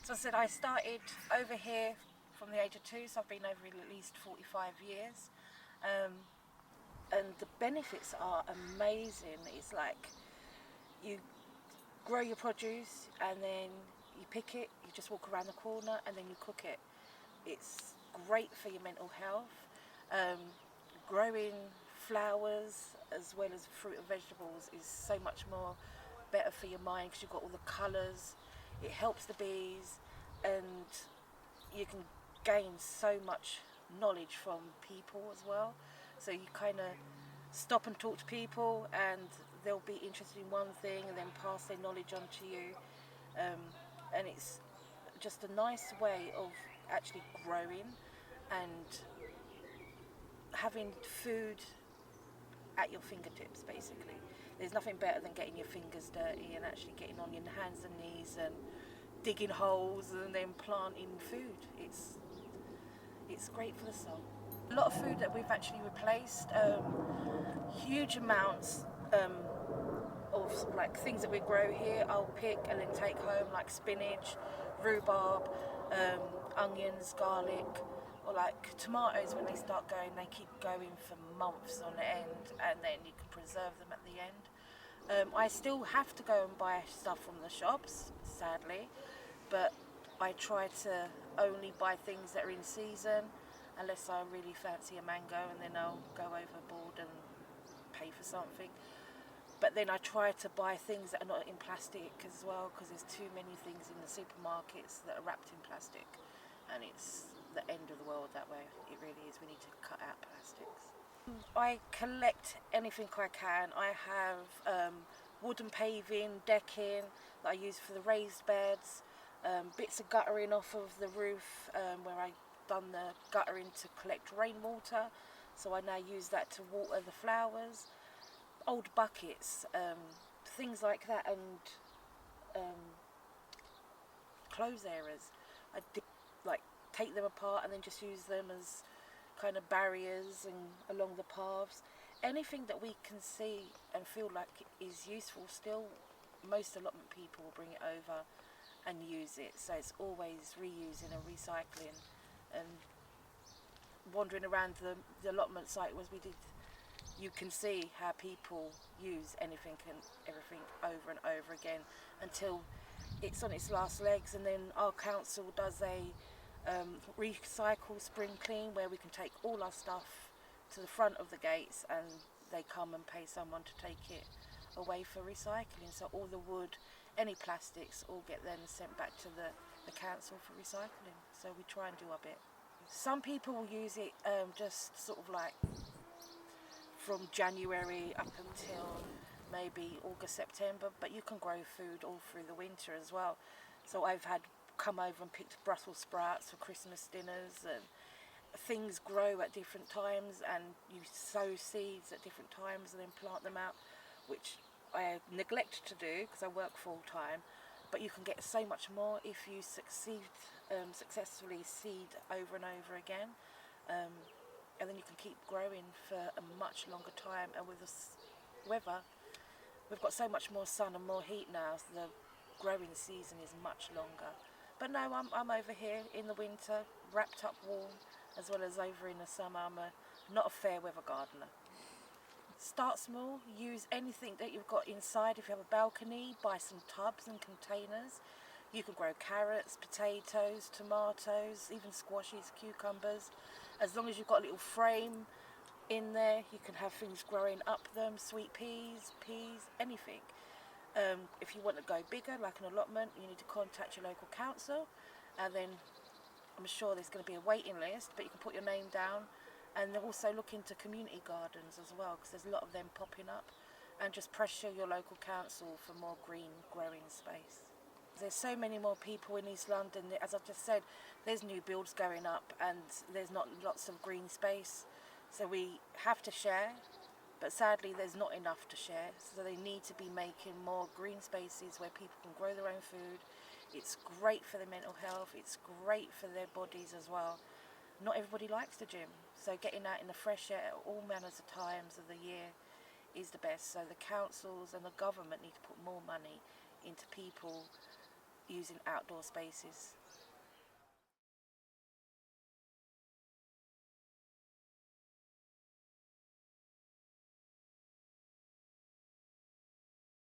So I said I started over here from the age of 2, so I've been over at least 45 years. And the benefits are amazing. It's like you grow your produce and then you pick it, you just walk around the corner and then you cook it. It's great for your mental health. Growing flowers as well as fruit and vegetables is so much more better for your mind because you've got all the colours. It helps the bees, and you can gain so much knowledge from people as well. So you kind of stop and talk to people and they'll be interested in one thing and then pass their knowledge on to you. And it's just a nice way of actually growing and having food at your fingertips, basically. There's nothing better than getting your fingers dirty and actually getting on your hands and knees and digging holes and then planting food. It's great for the soul. A lot of food that we've actually replaced, huge amounts of like things that we grow here, I'll pick and then take home, like spinach, rhubarb, onions, garlic, or like tomatoes. When they start going, they keep going for months on end, and then you can preserve them at the end. I still have to go and buy stuff from the shops, sadly, but I try to only buy things that are in season, unless I really fancy a mango, and then I'll go overboard and pay for something. But then I try to buy things that are not in plastic as well, because there's too many things in the supermarkets that are wrapped in plastic, and it's the end of the world that way. It really is. We need to cut out plastics. I collect anything I can. I have wooden paving, decking that I use for the raised beds, bits of guttering off of the roof where I've done the guttering to collect rainwater, so I now use that to water the flowers. Old buckets, things like that, and clothes areas. I like take them apart and then just use them as kind of barriers and along the paths. Anything that we can see and feel like is useful still, most allotment people will bring it over and use it. So it's always reusing and recycling, and wandering around the allotment site as we did, you can see how people use anything and everything over and over again until it's on its last legs. And then our council does a recycle spring clean where we can take all our stuff to the front of the gates and they come and pay someone to take it away for recycling. So all the wood, any plastics, all get then sent back to the council for recycling. So we try and do our bit. Some people will use it just sort of like from January up until maybe August, September, but you can grow food all through the winter as well. So I've had come over and picked Brussels sprouts for Christmas dinners, and things grow at different times, and you sow seeds at different times and then plant them out, which I neglect to do because I work full time, but you can get so much more if you successfully seed over and over again. And then you can keep growing for a much longer time. And with the weather, we've got so much more sun and more heat now, so the growing season is much longer. But no, I'm over here in the winter, wrapped up warm, as well as over in the summer. I'm not a fair weather gardener. Start small, use anything that you've got inside. If you have a balcony, buy some tubs and containers. You can grow carrots, potatoes, tomatoes, even squashes, cucumbers. As long as you've got a little frame in there, you can have things growing up them, sweet peas, anything. If you want to go bigger, like an allotment, you need to contact your local council, and then I'm sure there's going to be a waiting list, but you can put your name down, and also look into community gardens as well, because there's a lot of them popping up, and just pressure your local council for more green growing space. There's so many more people in East London. As I've just said, there's new builds going up and there's not lots of green space. So we have to share, but sadly there's not enough to share. So they need to be making more green spaces where people can grow their own food. It's great for their mental health. It's great for their bodies as well. Not everybody likes the gym. So getting out in the fresh air at all manners of times of the year is the best. So the councils and the government need to put more money into people using outdoor spaces.